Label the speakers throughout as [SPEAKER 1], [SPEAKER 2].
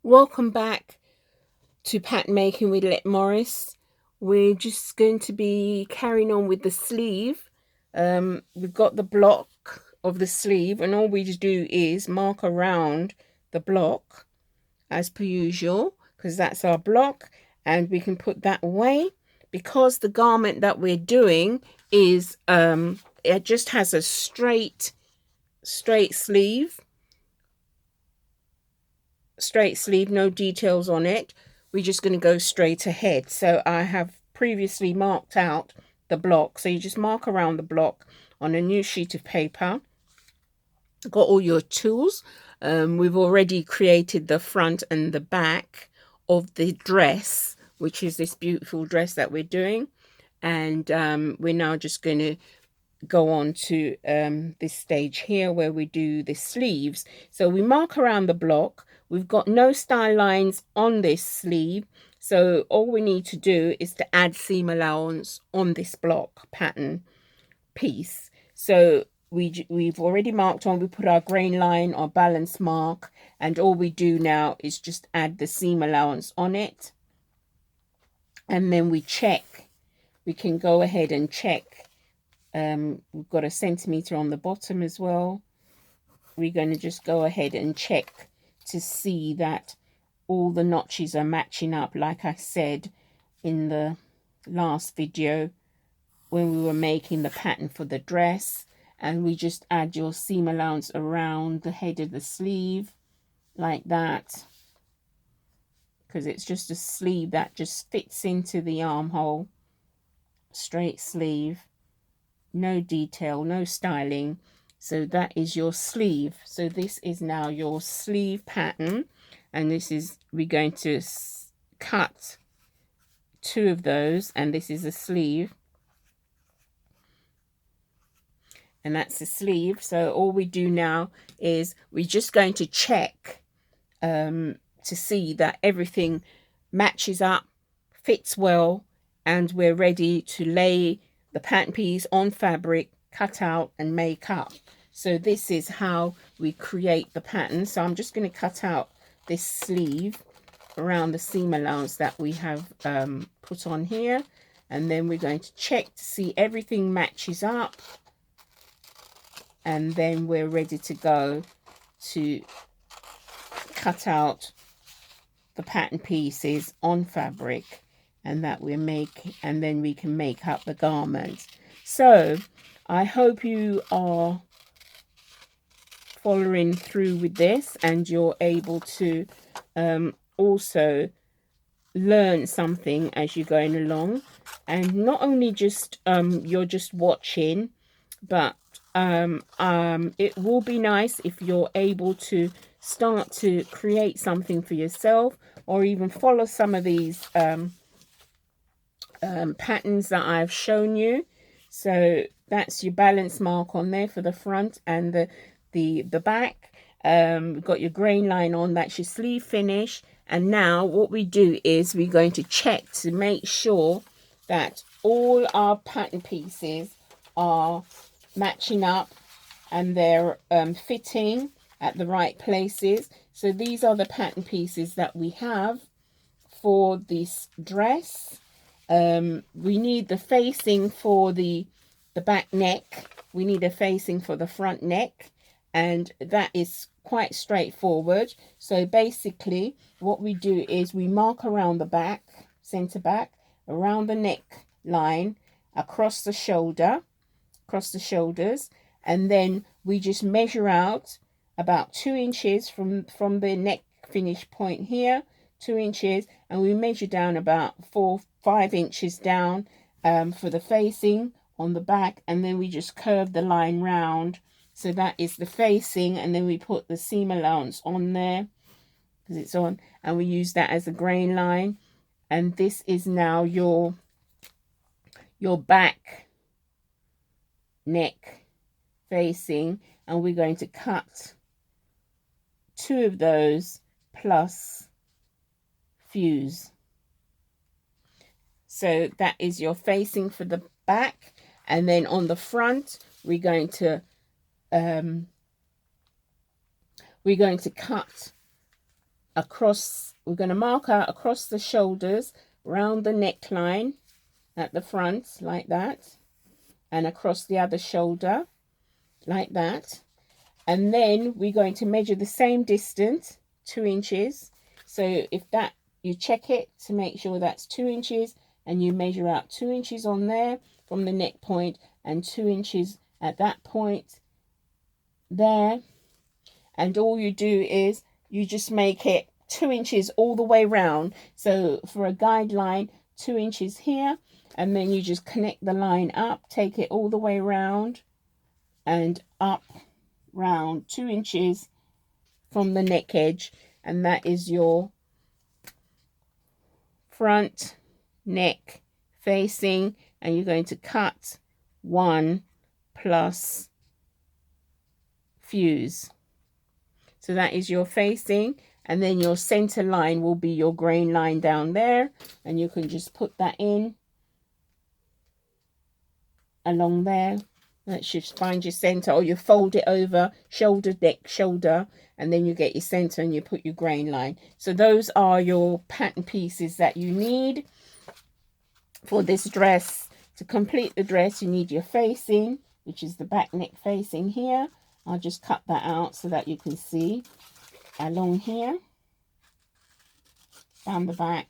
[SPEAKER 1] Welcome back to pattern making with Let Morris. We're just going to be carrying on with the sleeve. We've got the block of the sleeve, and all we just do is mark around the block as per usual, because that's our block, and we can put that away because the garment that we're doing is it just has a straight sleeve, no details on it. We're just going to go straight ahead. So I have previously marked out the block. So you just mark around the block on a new sheet of paper. Got all your tools. We've already created the front and the back of the dress, which is this beautiful dress that we're doing. And we're now just going to go on to this stage here where we do the sleeves. So we mark around the block. We've got no style lines on this sleeve, so all we need to do is to add seam allowance on this block pattern piece. So we've already marked on, we put our grain line, our balance mark, and all we do now is just add the seam allowance on it, and then we check. We can go ahead and check. We've got a centimeter on the bottom as well. We're going to just go ahead and check to see that all the notches are matching up, like I said in the last video when we were making the pattern for the dress. And we just add your seam allowance around the head of the sleeve like that, because it's just a sleeve that just fits into the armhole. Straight sleeve, no detail, no styling. So that is your sleeve. So this is now your sleeve pattern, and this is, we're going to cut two of those, and this is a sleeve, and that's the sleeve. So all we do now is we're just going to check to see that everything matches up, fits well, and we're ready to lay the pattern piece on fabric, cut out and make up. So this is how we create the pattern. So I'm just going to cut out this sleeve around the seam allowance that we have put on here, and then we're going to check to see everything matches up, and then we're ready to go to cut out the pattern pieces on fabric, and that we're making, and then we can make up the garment. So I hope you are following through with this, and you're able to also learn something as you're going along, and not only just you're just watching, but it will be nice if you're able to start to create something for yourself, or even follow some of these patterns that I've shown you. So that's your balance mark on there for the front and the back. We've got your grain line on, that's your sleeve finish. And now what we do is we're going to check to make sure that all our pattern pieces are matching up and they're fitting at the right places. So these are the pattern pieces that we have for this dress. We need the facing for the back neck. We need a facing for the front neck, and that is quite straightforward. So basically what we do is we mark around the back, center back, around the neck line, across the shoulder, across the shoulders, and then we just measure out about 2 inches from the neck finish point here, 2 inches, and we measure down about 4-5 inches down for the facing on the back, and then we just curve the line round. So that is the facing, and then we put the seam allowance on there because it's on, and we use that as a grain line. And this is now your back neck facing, and we're going to cut 2 of those plus fuse. So that is your facing for the back, and then on the front we're going to cut across, we're going to mark out across the shoulders, round the neckline at the front like that, and across the other shoulder like that. And then we're going to measure the same distance, 2 inches. So if that, you check it to make sure that's 2 inches, and you measure out 2 inches on there from the neck point and 2 inches at that point there. And all you do is you just make it 2 inches all the way round. So for a guideline, 2 inches here, and then you just connect the line up, take it all the way round and up round 2 inches from the neck edge, and that is your front neck facing. And you're going to cut 1 plus fuse. So that is your facing, and then your center line will be your grain line down there, and you can just put that in along there. That should find your center, or you fold it over shoulder, neck, shoulder, and then you get your center and you put your grain line. So those are your pattern pieces that you need for this dress. To complete the dress, you need your facing, which is the back neck facing here. I'll just cut that out so that you can see along here, down the back.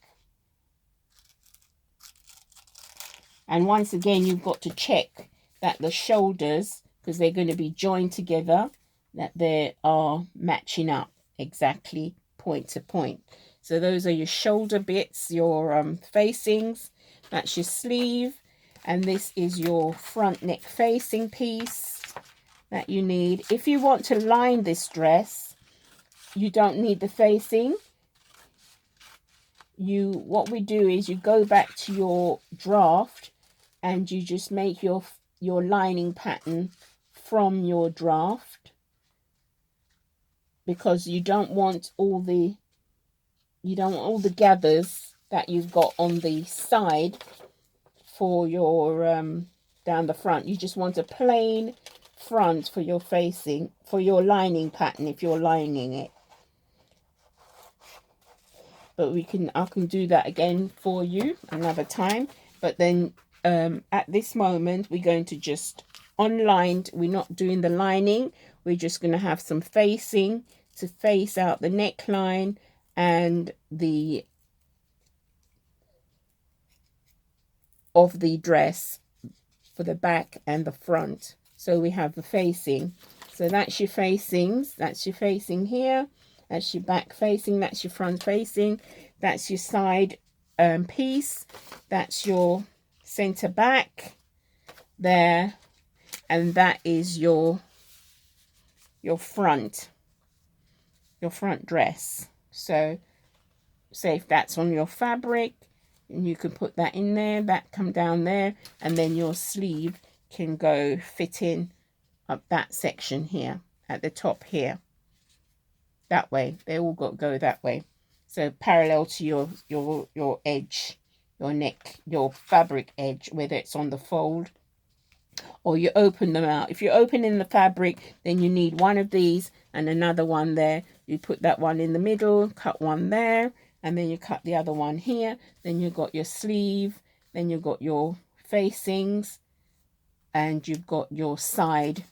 [SPEAKER 1] And once again, you've got to check that the shoulders, because they're going to be joined together, that they are matching up exactly point to point. So those are your shoulder bits, your facings. That's your sleeve. And this is your front neck facing piece that you need. If you want to line this dress, you don't need the facing. What we do is you go back to your draft and you just make your lining pattern from your draft, because you don't want all the gathers that you've got on the side for your down the front. You just want a plain front for your facing, for your lining pattern if you're lining it. But I can do that again for you another time. But then at this moment, we're going to just unlined. We're not doing the lining. We're just going to have some facing to face out the neckline and the of the dress for the back and the front. So we have the facing. So that's your facings. That's your facing here. That's your back facing. That's your front facing. That's your side piece. That's your center back there. And that is your front dress. So say if that's on your fabric, and you can put that in there, that come down there, and then your sleeve can go fit in up that section here at the top here. That way, they all got to go that way. So parallel to your edge, your neck, your fabric edge, whether it's on the fold or you open them out. If you're opening the fabric, then you need one of these and another one there. You put that one in the middle, cut one there, and then you cut the other one here. Then you've got your sleeve, then you've got your facings, and you've got your side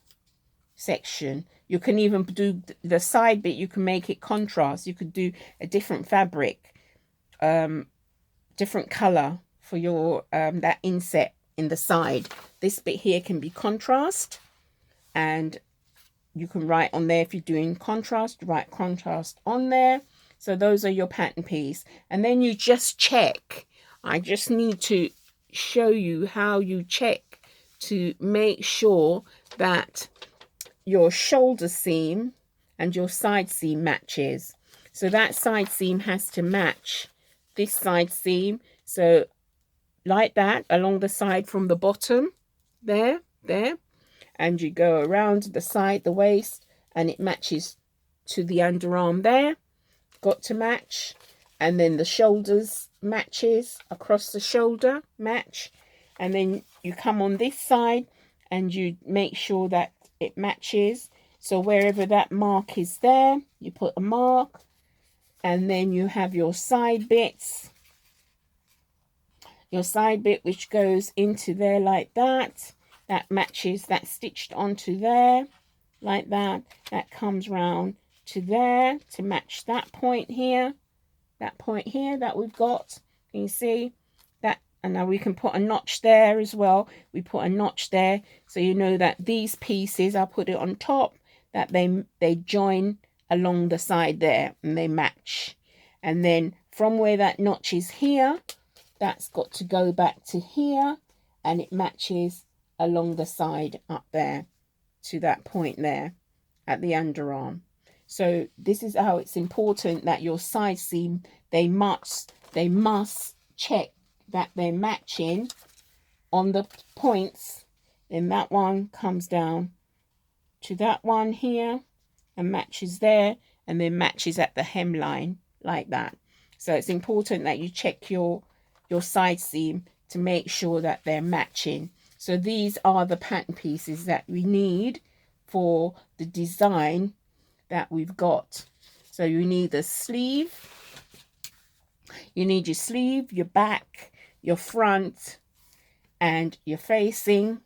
[SPEAKER 1] section. You can even do the side bit, you can make it contrast. You could do a different fabric, different color for your that inset in the side. This bit here can be contrast, and you can write on there if you're doing contrast, write contrast on there. So those are your pattern piece. And then you just check. I just need to show you how you check to make sure that your shoulder seam and your side seam matches. So that side seam has to match this side seam. So like that, along the side from the bottom, there, and you go around the side, the waist, and it matches to the underarm there. Got to match. And then the shoulders matches across the shoulder, match. And then you come on this side and you make sure that it matches. So wherever that mark is there, you put a mark, And then you have your side bits. Your side bit which goes into there like that. That matches, that's stitched onto there like that. That comes round to there to match that point here. That point here that we've got. Can you see that? And now we can put a notch there as well. We put a notch there so you know that these pieces, I'll put it on top, that they join along the side there and they match. And then from where that notch is here, that's got to go back to here and it matches along the side up there to that point there at the underarm. So this is how it's important that your side seam, they must check that they're matching on the points. Then that one comes down to that one here and matches there, and then matches at the hemline like that. So it's important that you check your side seam to make sure that they're matching. So these are the pattern pieces that we need for the design that we've got. So you need the sleeve, you need your sleeve, your back, your front, and your facing,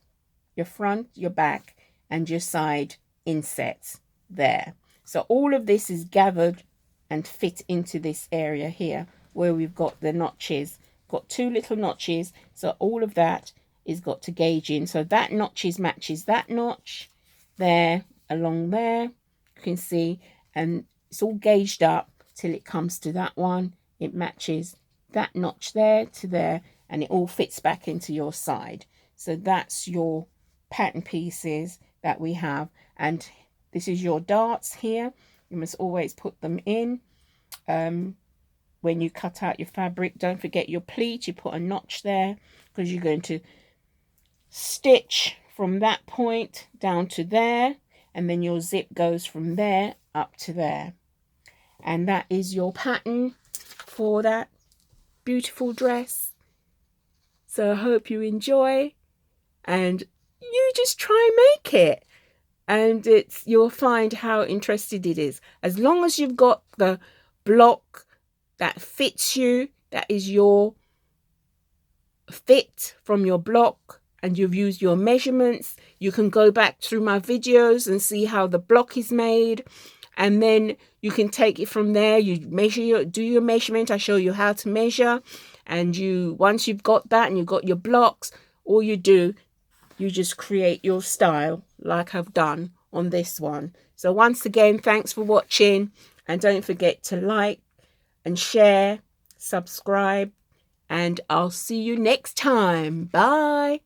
[SPEAKER 1] your front, your back, and your side insets there. So all of this is gathered and fit into this area here where we've got the notches. Got two little notches, so all of that is got to gauge in. So that notches matches that notch there along there, you can see, and it's all gauged up till it comes to that one. It matches that notch there to there, and it all fits back into your side. So that's your pattern pieces that we have. And this is your darts here. You must always put them in. When you cut out your fabric, don't forget your pleat. You put a notch there because you're going to stitch from that point down to there, and then your zip goes from there up to there. And that is your pattern for that beautiful dress. So I hope you enjoy, and you just try and make it, and you'll find how interesting it is. As long as you've got the block that fits you, that is your fit from your block, and you've used your measurements, you can go back through my videos and see how the block is made, and then you can take it from there. You measure do your measurement. I show you how to measure, and once you've got that and you've got your blocks, all you do, you just create your style like I've done on this one. So once again, thanks for watching, and don't forget to like and share, subscribe, and I'll see you next time. Bye.